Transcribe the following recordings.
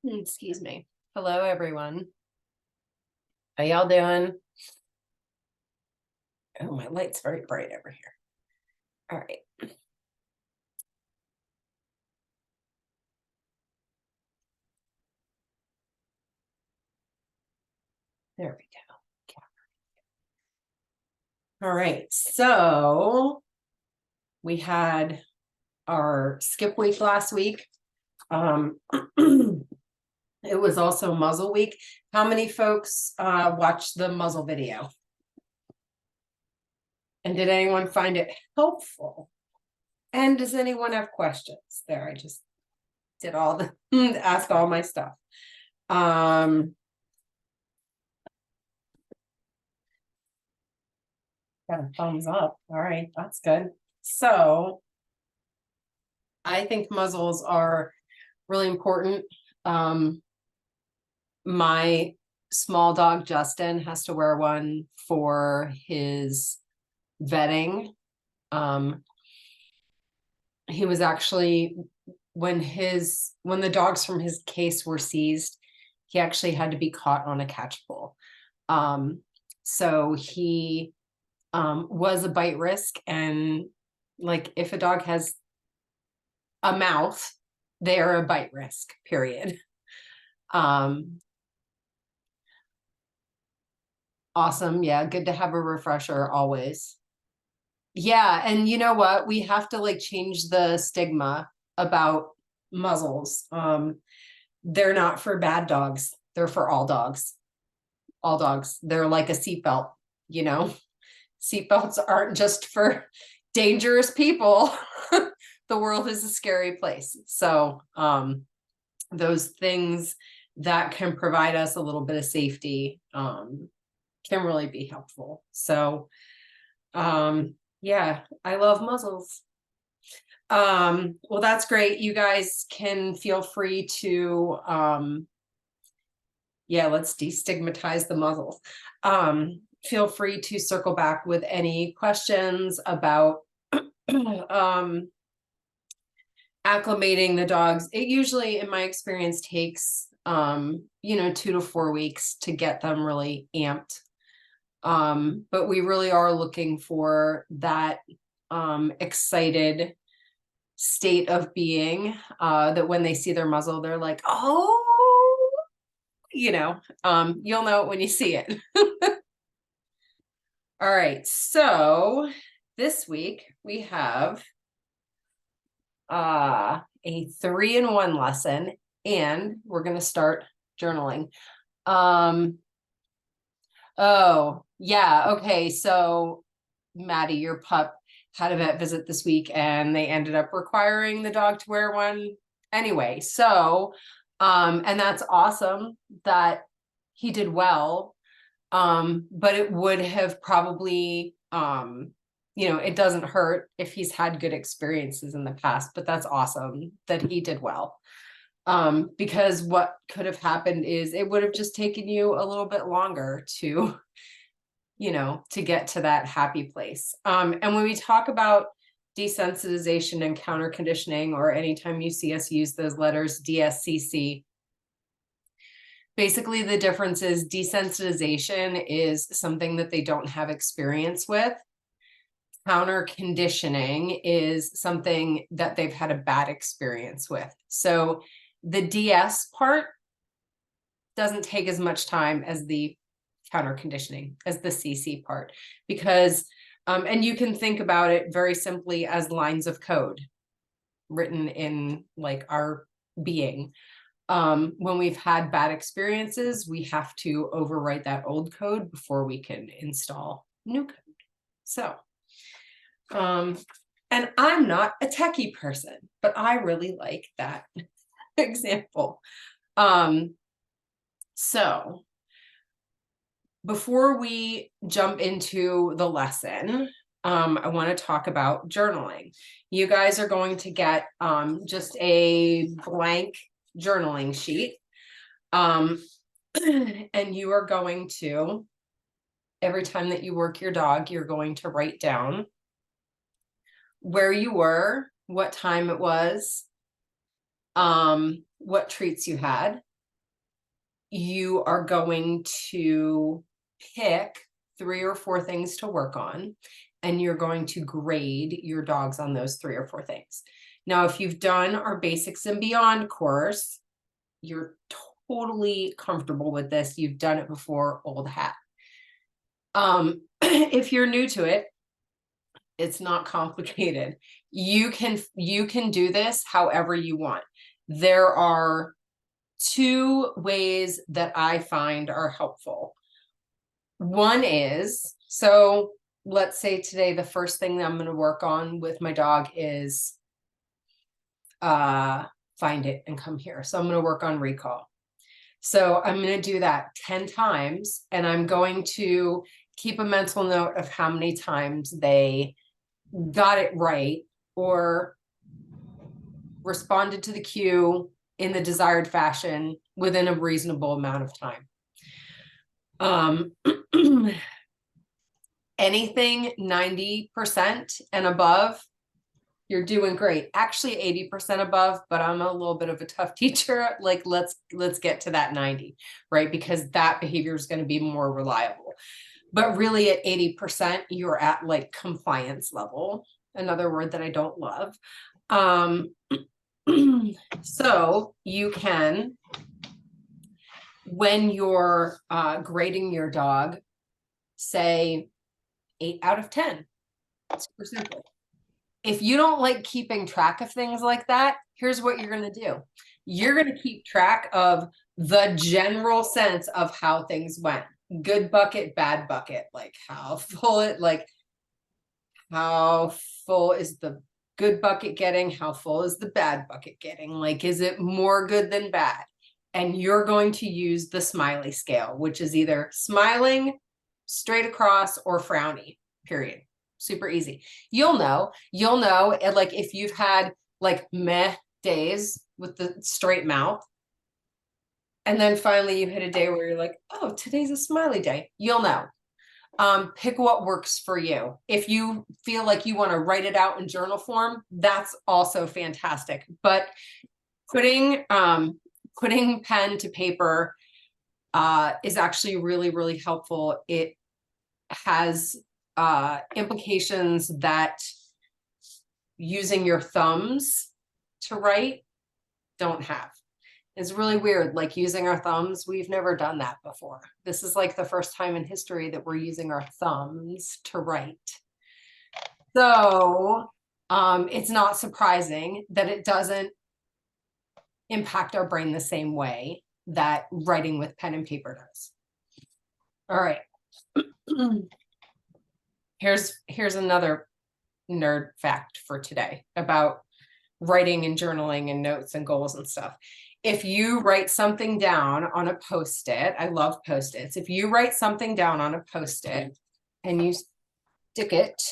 Excuse me. Hello, everyone. How y'all doing? Oh, my light's very bright over here. All right. There we go. All right. So we had our skip week last week. It was also muzzle week. How many folks watched the muzzle video? And did anyone find it helpful? And does anyone have questions? There, I just did all the ask all my stuff. Got a thumbs up. All right, that's good. So I think muzzles are really important. My small dog Justin has to wear one for his vetting. He was actually when the dogs from his case were seized, he actually had to be caught on a catch pole. So he was a bite risk, and like if a dog has a mouth, they are a bite risk, period. Awesome. Yeah, good to have a refresher always. Yeah, and you know what? We have to like change the stigma about muzzles. They're not for bad dogs. They're for all dogs. All dogs. They're like a seatbelt, you know. Seatbelts aren't just for dangerous people. The world is a scary place. So, those things that can provide us a little bit of safety can really be helpful. So, yeah, I love muzzles. Well, that's great. You guys can feel free to, yeah, let's destigmatize the muzzles. Feel free to circle back with any questions about acclimating the dogs. It usually, in my experience, takes 2 to 4 weeks to get them really amped. But we really are looking for that excited state of being, that when they see their muzzle, they're like, oh, you'll know it when you see it. All right, so this week we have a 3-in-1 lesson, and we're going to start journaling. Oh, yeah. Okay. So Maddie, your pup had a vet visit this week, and they ended up requiring the dog to wear one anyway. So, and that's awesome that he did well. But it would have probably, it doesn't hurt if he's had good experiences in the past, but that's awesome that he did well. Because what could have happened is it would have just taken you a little bit longer to get to that happy place. And when we talk about desensitization and counter conditioning, or anytime you see us use those letters, DSCC, basically the difference is desensitization is something that they don't have experience with. Counter conditioning is something that they've had a bad experience with. So the DS part doesn't take as much time as the counter conditioning, as the CC part, because, and you can think about it very simply as lines of code written in like our being. When we've had bad experiences, we have to overwrite that old code before we can install new code. So, and I'm not a techie person, but I really like that example. So before we jump into the lesson, I want to talk about journaling. You guys are going to get just a blank journaling sheet. And you are going to, every time that you work your dog, you're going to write down where you were, what time it was, what treats you had, you are going to pick 3 or 4 things to work on, and you're going to grade your dogs on those 3 or 4 things. Now, if you've done our Basics and Beyond course, you're totally comfortable with this. You've done it before, old hat. If you're new to it, it's not complicated. You can do this however you want. There are 2 ways that I find are helpful. One is, so let's say today the first thing that I'm going to work on with my dog is find it and come here. So I'm going to work on recall. So I'm going to do that 10 times, and I'm going to keep a mental note of how many times they got it right or responded to the cue in the desired fashion within a reasonable amount of time. Anything 90% and above, you're doing great. Actually 80% above, but I'm a little bit of a tough teacher. Like, let's get to that 90, right? Because that behavior is going to be more reliable. But really at 80%, you're at like compliance level, another word that I don't love. So you can, when you're grading your dog, say 8 out of 10. Super simple. If you don't like keeping track of things like that, here's what you're going to do. You're going to keep track of the general sense of how things went. Good bucket, bad bucket, like how full is the good bucket getting? How full is the bad bucket getting? Like, is it more good than bad? And you're going to use the smiley scale, which is either smiling, straight across, or frowny, period. Super easy. You'll know, like if you've had like meh days with the straight mouth, and then finally you hit a day where you're like, oh, today's a smiley day. You'll know. Pick what works for you. If you feel like you want to write it out in journal form, that's also fantastic. But putting pen to paper is actually really, really helpful. It has implications that using your thumbs to write don't have. It's really weird, like using our thumbs. We've never done that before. This is like the first time in history that we're using our thumbs to write. So it's not surprising that it doesn't impact our brain the same way that writing with pen and paper does. All right. Here's another nerd fact for today about writing and journaling and notes and goals and stuff. If you write something down on a Post-it, I love Post-its. If you write something down on a Post-it and you stick it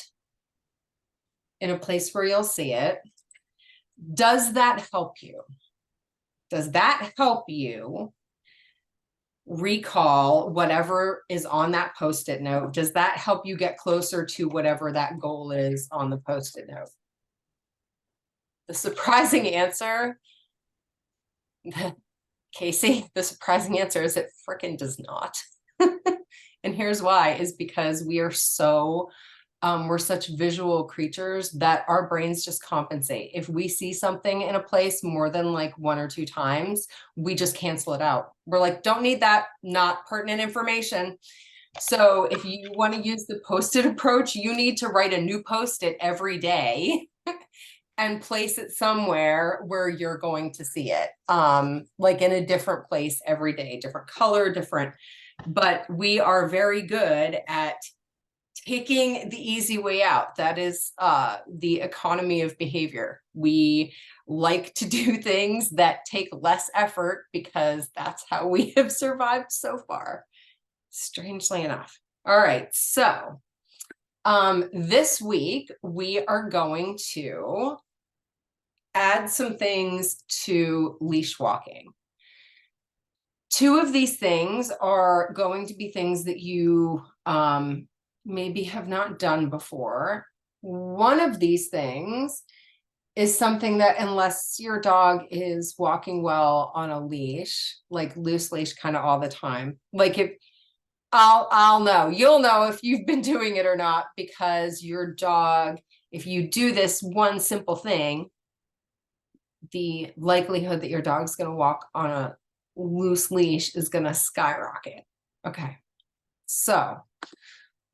in a place where you'll see it, does that help you? Does that help you recall whatever is on that Post-it note? Does that help you get closer to whatever that goal is on the Post-it note? The surprising answer, Casey, the surprising answer is it freaking does not. And here's why, is because we are so, we're such visual creatures that our brains just compensate. If we see something in a place more than like 1 or 2 times, we just cancel it out. We're like, don't need that, not pertinent information. So if you want to use the Post-it approach, you need to write a new Post-it every day and place it somewhere where you're going to see it, like in a different place every day, different color, different. But we are very good at taking the easy way out. That is the economy of behavior. We like to do things that take less effort because that's how we have survived so far, strangely enough. All right, so this week we are going to add some things to leash walking. 2 of these things are going to be things that you maybe have not done before. One of these things is something that unless your dog is walking well on a leash, like loose leash kind of all the time, like if I'll know, you'll know if you've been doing it or not, because your dog, if you do this one simple thing, the likelihood that your dog's going to walk on a loose leash is going to skyrocket. Okay. So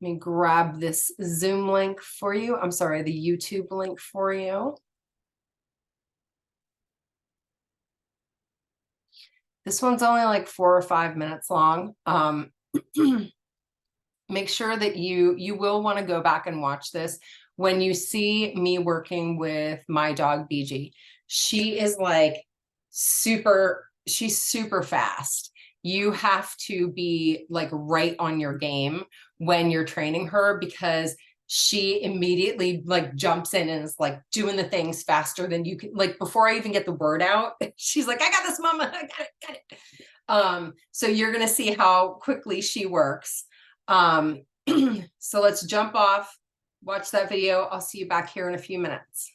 let me grab this Zoom link for you. I'm sorry, the YouTube link for you. This one's only like 4 or 5 minutes long. Make sure that you will want to go back and watch this. When you see me working with my dog BG, she is like she's super fast. You have to be like right on your game when you're training her, because she immediately like jumps in and is like doing the things faster than you can. Like before I even get the word out, she's like, I got this, mama, I got it. So you're gonna see how quickly she works. So let's jump off, watch that video. I'll see you back here in a few minutes.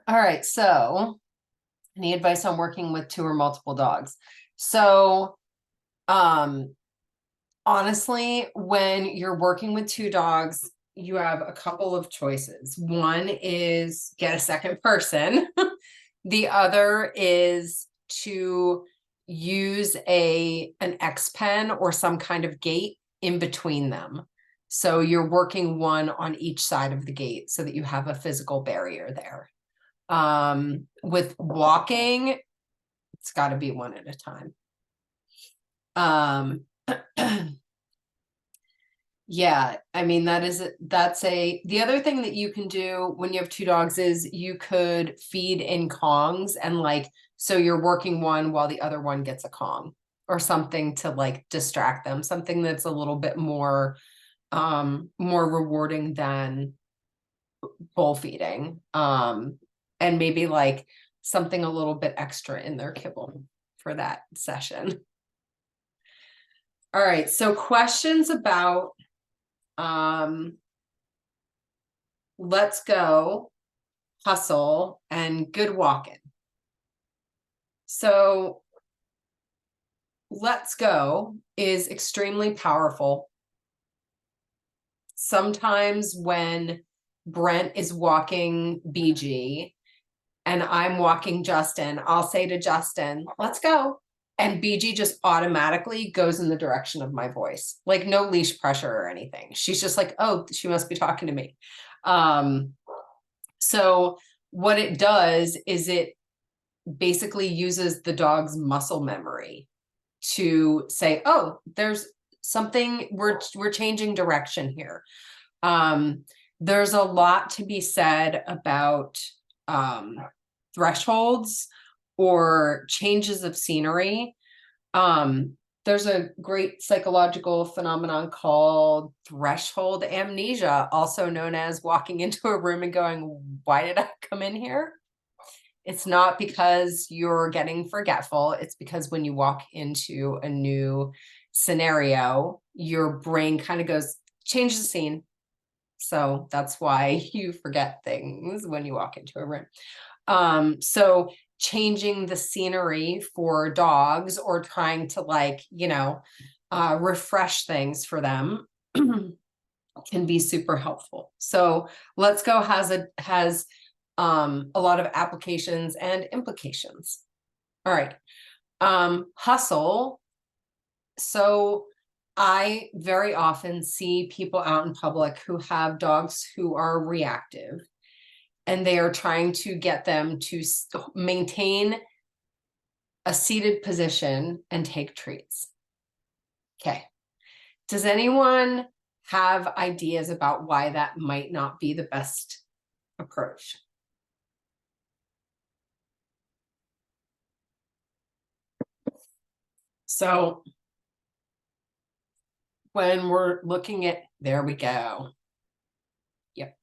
All right, so Any advice on working with 2 or multiple dogs? So, honestly, when you're working with 2 dogs, you have a couple of choices. One is get a second person. The other is to use an X pen or some kind of gate in between them. So you're working one on each side of the gate so that you have a physical barrier there. With walking, it's got to be one at a time. Yeah, I mean, the other thing that you can do when you have 2 dogs is you could feed in Kongs and so you're working one while the other one gets a Kong or something to distract them, something that's a little bit more rewarding than bowl feeding. And maybe something a little bit extra in their kibble for that session. All right, so questions about let's go, hustle, and good walking. So let's go is extremely powerful. Sometimes when Brent is walking BG and I'm walking Justin, I'll say to Justin, let's go. And BG just automatically goes in the direction of my voice, no leash pressure or anything. She's just oh, she must be talking to me. So what it does is it basically uses the dog's muscle memory to say, oh, there's something, we're changing direction here. There's a lot to be said about thresholds or changes of scenery. There's a great psychological phenomenon called threshold amnesia, also known as walking into a room and going, why did I come in here? It's not because you're getting forgetful. It's because when you walk into a new scenario, your brain kind of goes, change the scene. So that's why you forget things when you walk into a room. So changing the scenery for dogs or trying to refresh things for them can be super helpful. So Let's Go has a lot of applications and implications. All right. Hustle. So I very often see people out in public who have dogs who are reactive, and they are trying to get them to maintain a seated position and take treats. Okay. Does anyone have ideas about why that might not be the best approach? So when we're looking at, there we go. Yep.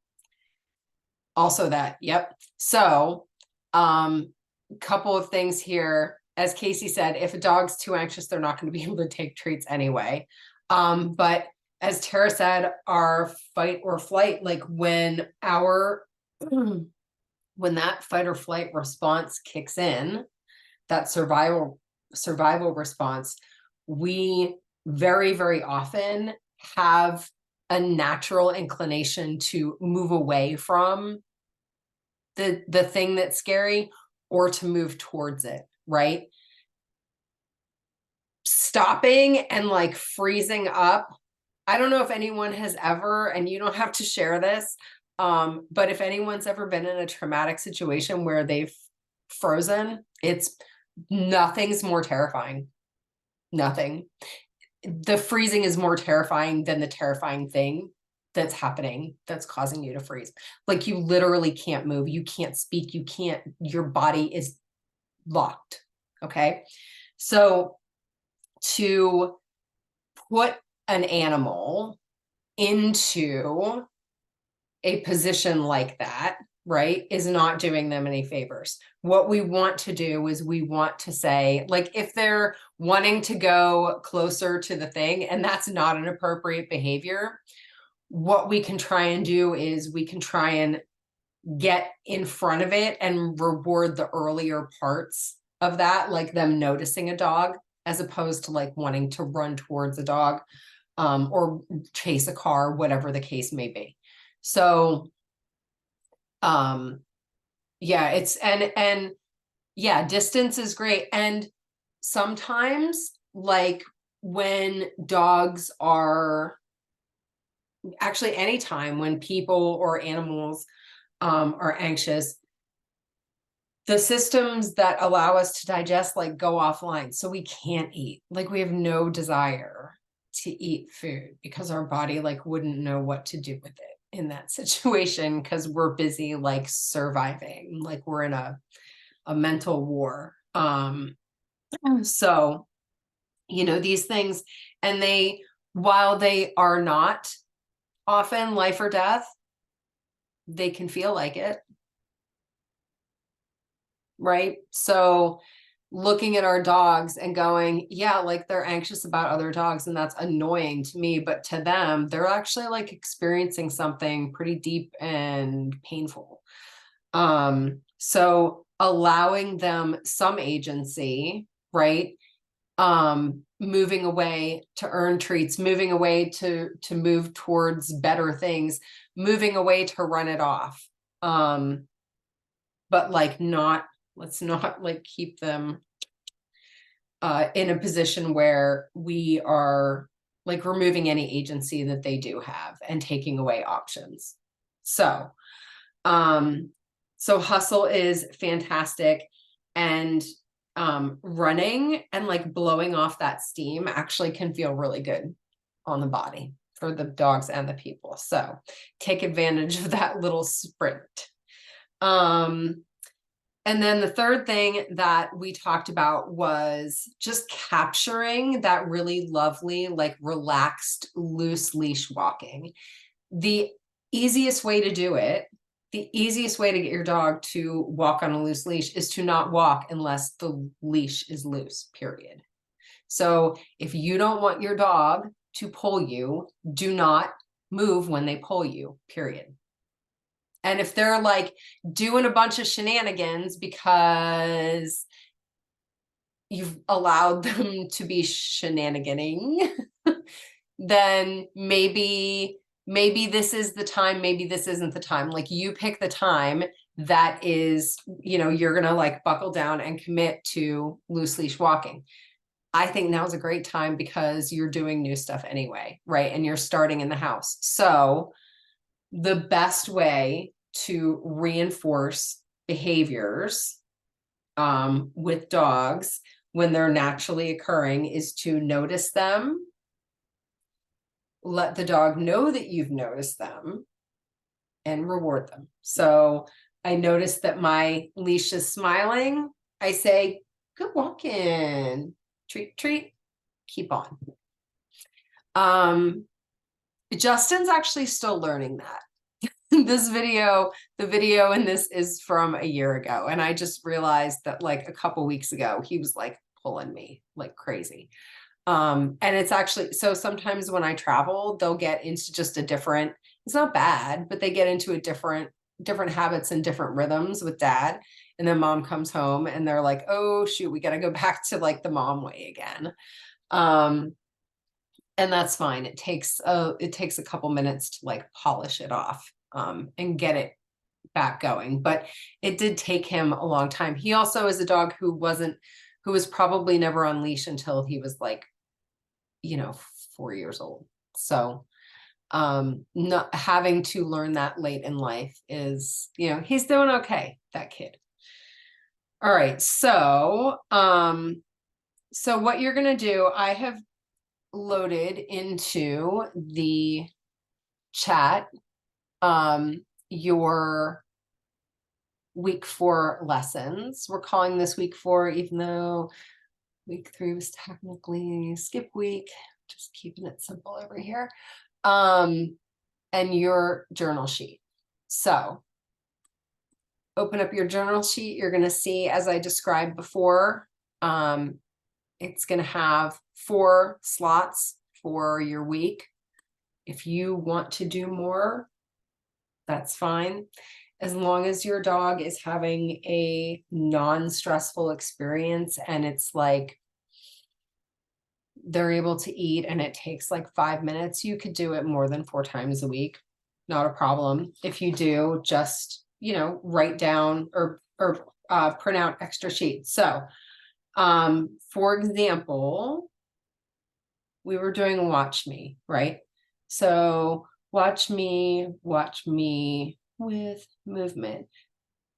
Also that, yep. So, couple of things here. As Casey said, if a dog's too anxious, they're not going to be able to take treats anyway. But as Tara said, our fight or flight, when that fight or flight response kicks in, that survival response, we very, very often have a natural inclination to move away from the thing that's scary or to move towards it, right? Stopping and freezing up. I don't know if anyone has ever, and you don't have to share this, but if anyone's ever been in a traumatic situation where they've frozen, nothing's more terrifying. Nothing. The freezing is more terrifying than the terrifying thing that's happening that's causing you to freeze. You literally can't move, you can't speak, your body is locked. Okay. So to put an animal into a position like that, right, is not doing them any favors. What we want to do is we want to say, if they're wanting to go closer to the thing and that's not an appropriate behavior, what we can try and do is we can try and get in front of it and reward the earlier parts of that, like them noticing a dog, as opposed to like wanting to run towards a dog, or chase a car, whatever the case may be. So, yeah, and yeah, distance is great. And sometimes, like when dogs are, actually anytime when people or animals are anxious, the systems that allow us to digest like go offline. So we can't eat, like we have no desire to eat food because our body like wouldn't know what to do with it in that situation, because we're busy like surviving, like we're in a mental war. So, you know, these things, and they, while they are not often life or death, they can feel like it. Right. So looking at our dogs and going, yeah, like they're anxious about other dogs, and that's annoying to me, but to them, they're actually like experiencing something pretty deep and painful. So allowing them some agency, right? Moving away to earn treats, moving away to move towards better things, moving away to run it off. But like not, let's not like keep them in a position where we are like removing any agency that they do have and taking away options. So, so hustle is fantastic, and running and like blowing off that steam actually can feel really good on the body for the dogs and the people. So take advantage of that little sprint. And then the third thing that we talked about was just capturing that really lovely, like relaxed, loose leash walking. The easiest way to do it, the easiest way to get your dog to walk on a loose leash is to not walk unless the leash is loose, period. So if you don't want your dog to pull you, do not move when they pull you, period. And if they're like doing a bunch of shenanigans because you've allowed them to be shenaniganing, then maybe this is the time, maybe this isn't the time. Like you pick the time that is, you know, you're gonna like buckle down and commit to loose leash walking. I think now is a great time because you're doing new stuff anyway, right? And you're starting in the house. So the best way to reinforce behaviors with dogs when they're naturally occurring is to notice them, let the dog know that you've noticed them, and reward them. So I noticed that my leash is smiling. I say, good walking, treat, treat, keep on. Justin's actually still learning that. This video, the video in this is from a year ago. And I just realized that like a couple weeks ago, he was like pulling me like crazy. And it's actually, so sometimes when I travel, they'll get into just a different, it's not bad, but they get into a different habits and different rhythms with dad. And then mom comes home and they're like, oh shoot, we got to go back to like the mom way again. And that's fine. It takes a couple minutes to like polish it off, and get it back going. But it did take him a long time. He also is a dog who was probably never on leash until he was like, 4 years old. So, not having to learn that late in life is, he's doing okay, that kid. All right. So, so what you're going to do, I have loaded into the chat your week 4 lessons. We're calling this week 4, even though week 3 was technically skip week, just keeping it simple over here. And your journal sheet. So open up your journal sheet. You're going to see, as I described before, it's going to have 4 slots for your week. If you want to do more, that's fine. as long as your dog is having a non-stressful experience and it's like they're able to eat and it takes like 5 minutes, you could do it more than 4 times a week. Not a problem. If you do, just, write down or print out extra sheets. So, for example, we were doing watch me, right? So watch me with movement.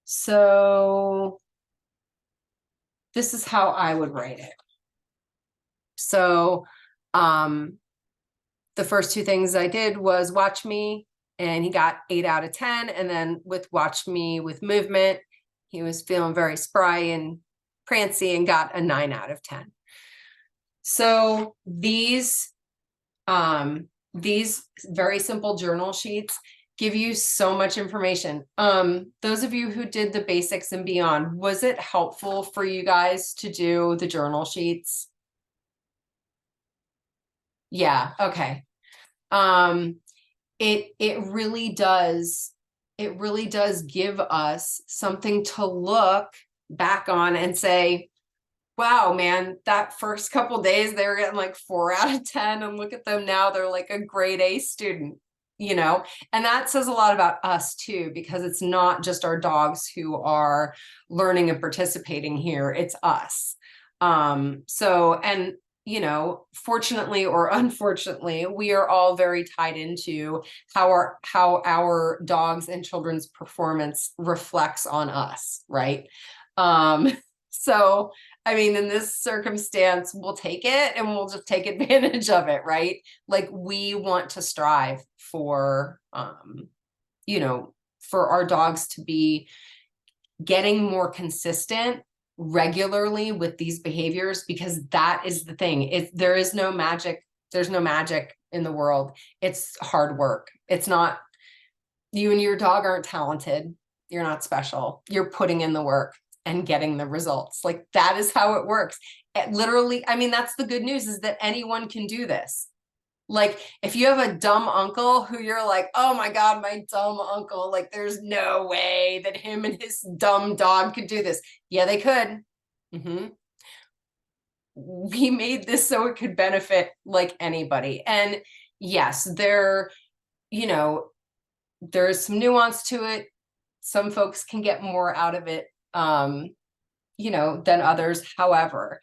So this is how I would write it. So, the first two things I did was watch me, and he got 8 out of 10. And then with watch me with movement, he was feeling very spry and prancy and got a 9 out of 10. So these very simple journal sheets give you so much information. Those of you who did the basics and beyond, was it helpful for you guys to do the journal sheets? Yeah, okay. It really does give us something to look back on and say, wow, man, that first couple days they were getting like 4 out of 10, and look at them now, they're like a grade A student, and that says a lot about us too, because it's not just our dogs who are learning and participating here, it's us. Fortunately or unfortunately, we are all very tied into how our dogs and children's performance reflects on us, right? So I mean, in this circumstance, we'll take it and we'll just take advantage of it, right? Like, we want to strive for our dogs to be getting more consistent regularly with these behaviors, because that is the thing. There is no magic. There's no magic in the world. It's hard work. It's not, you and your dog aren't talented. You're not special. You're putting in the work and getting the results. Like, that is how it works. Literally, I mean, that's the good news, is that anyone can do this. Like, if you have a dumb uncle who you're like, oh my God, my dumb uncle, like, there's no way that him and his dumb dog could do this. Yeah, they could. We made this so it could benefit like anybody. And yes, there's some nuance to it. Some folks can get more out of it, than others. However,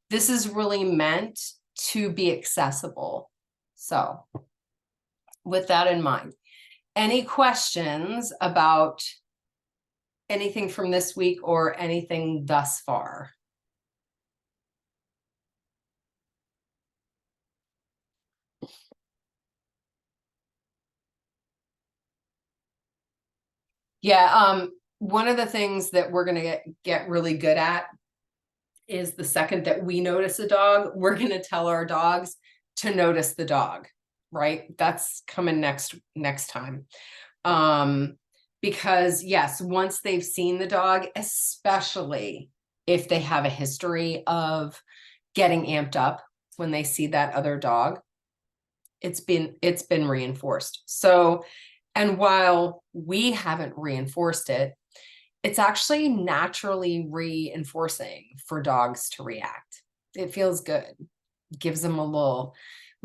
this is really meant to be accessible. So with that in mind, any questions about anything from this week or anything thus far? Yeah, one of the things that we're going to get really good at is the second that we notice a dog, we're going to tell our dogs to notice the dog, right? That's coming next time. Because yes, once they've seen the dog, especially if they have a history of getting amped up when they see that other dog, it's been reinforced. So, and while we haven't reinforced it, it's actually naturally reinforcing for dogs to react. It feels good. It gives them a little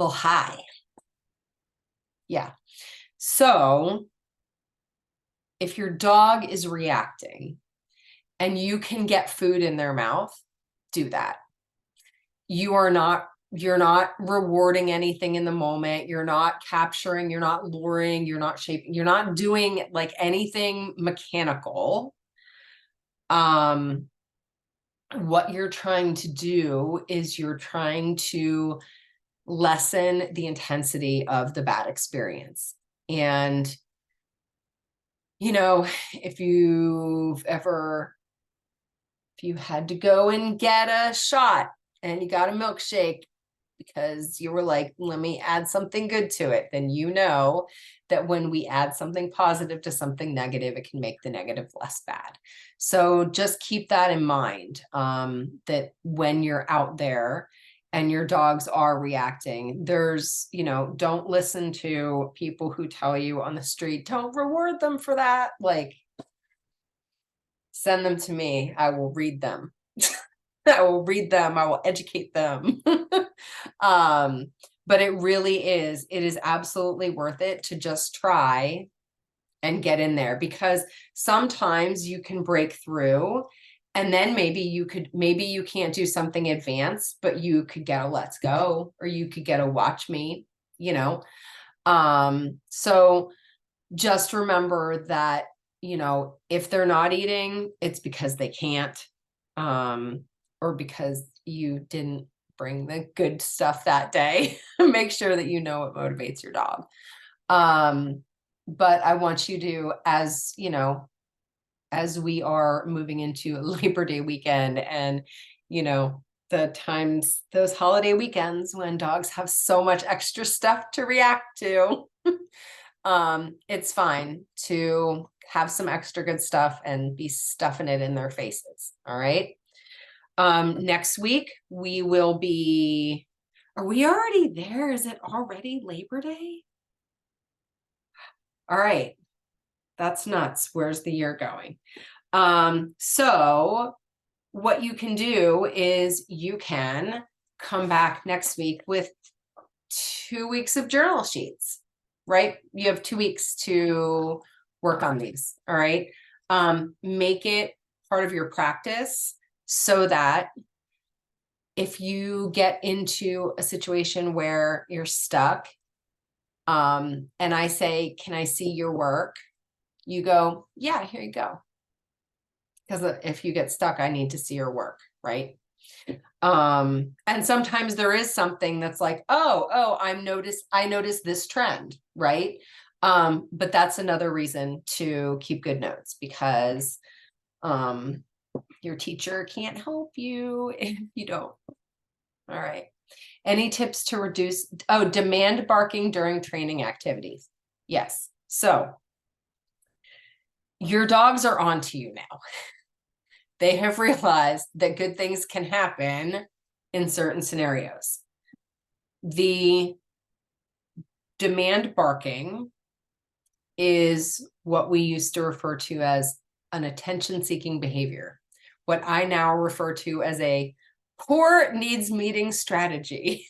high. Yeah. So if your dog is reacting and you can get food in their mouth, do that. You're not rewarding anything in the moment. You're not capturing, you're not luring, you're not shaping, you're not doing like anything mechanical. What you're trying to do is you're trying to lessen the intensity of the bad experience. And if you had to go and get a shot and you got a milkshake because you were like, let me add something good to it, then you know that when we add something positive to something negative, it can make the negative less bad. So just keep that in mind, that when you're out there and your dogs are reacting, don't listen to people who tell you on the street, don't reward them for that. Like, Send them to me. I will read them. I will read them. I will educate them. But it is absolutely worth it to just try and get in there, because sometimes you can break through, and then maybe you can't do something advanced, but you could get a let's go, or you could get a watch me, you know. So just remember that, if they're not eating, it's because they can't, or because you didn't bring the good stuff that day. Make sure that you know what motivates your dog. But I want you to, as we are moving into Labor Day weekend, and, those holiday weekends when dogs have so much extra stuff to react to, it's fine to have some extra good stuff and be stuffing it in their faces. All right. Next week we will be, are we already there? Is it already Labor Day? All right. That's nuts. Where's the year going? So what you can do is you can come back next week with 2 weeks of journal sheets, right? You have 2 weeks to work on these. All right. Make it part of your practice, so that if you get into a situation where you're stuck, and I say, can I see your work? You go, yeah, here you go. Because if you get stuck, I need to see your work, right? And sometimes there is something that's like, I noticed this trend, right? But that's another reason to keep good notes, because your teacher can't help you if you don't. All right. Any tips to reduce demand barking during training activities? Yes. So your dogs are onto you now. They have realized that good things can happen in certain scenarios. The demand barking is what we used to refer to as an attention-seeking behavior, what I now refer to as a poor needs meeting strategy.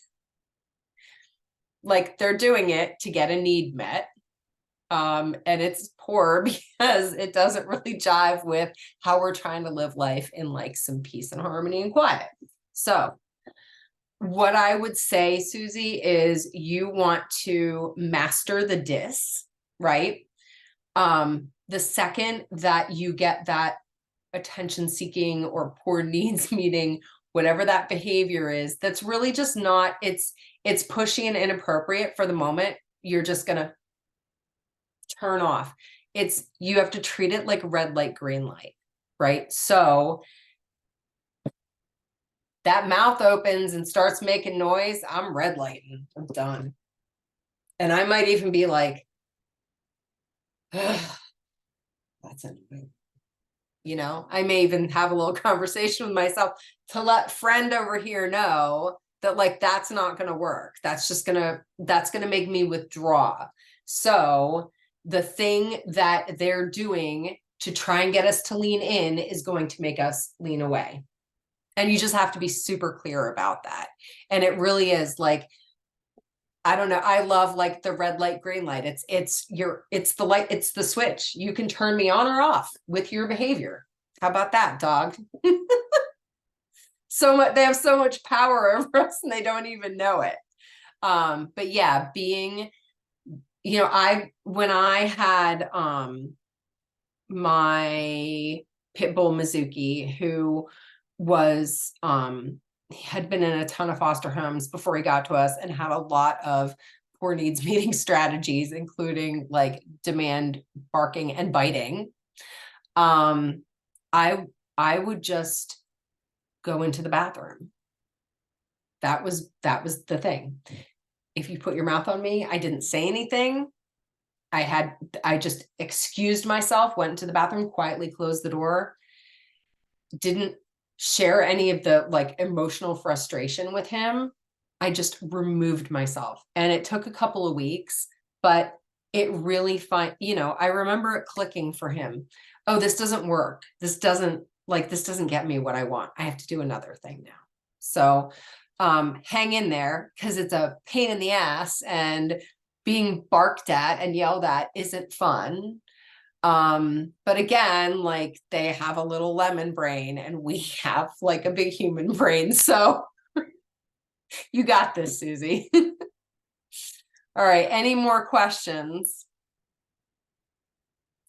Like, they're doing it to get a need met. And it's poor because it doesn't really jive with how we're trying to live life in like some peace and harmony and quiet. So what I would say, Susie, is you want to master the dis, right? The second that you get that attention seeking or poor needs meeting, whatever that behavior is, that's really just not, it's pushy and inappropriate for the moment, you're just gonna turn off. You have to treat it like red light, green light, right? So that mouth opens and starts making noise, I'm red lighting, I'm done. And I might even be like, that's annoying. I may even have a little conversation with myself to let friend over here know that, like, that's not going to work. That's going to make me withdraw. So the thing that they're doing to try and get us to lean in is going to make us lean away. And you just have to be super clear about that. And it really is like, I don't know. I love like the red light, green light. It's the light, it's the switch. You can turn me on or off with your behavior. How about that, dog? So much, they have so much power over us and they don't even know it. But yeah, when I had my pit bull Mizuki, who was he had been in a ton of foster homes before he got to us and had a lot of poor needs meeting strategies, including like demand barking and biting. I would just go into the bathroom. That was the thing. If you put your mouth on me, I didn't say anything. I just excused myself, went into the bathroom, quietly closed the door, didn't share any of the like emotional frustration with him. I just removed myself, and it took a couple of weeks, but it really I remember it clicking for him. oh, this doesn't work. This doesn't get me what I want. I have to do another thing now. So hang in there, because it's a pain in the ass, and being barked at and yelled at isn't fun. But again, like, they have a little lemon brain and we have like a big human brain. So you got this, Susie. All right. Any more questions?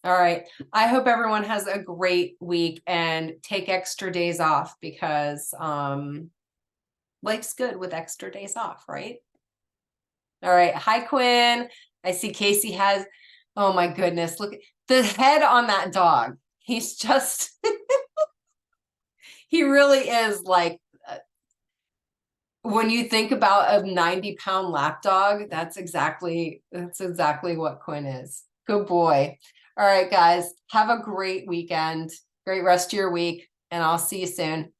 All right. I hope everyone has a great week and take extra days off, because life's good with extra days off, right? All right. Hi, Quinn. I see Casey has, oh my goodness, look at the head on that dog. He's just, he really is like, when you think about a 90-pound lap dog, that's exactly what Quinn is. Good boy. All right, guys, have a great weekend, great rest of your week, and I'll see you soon.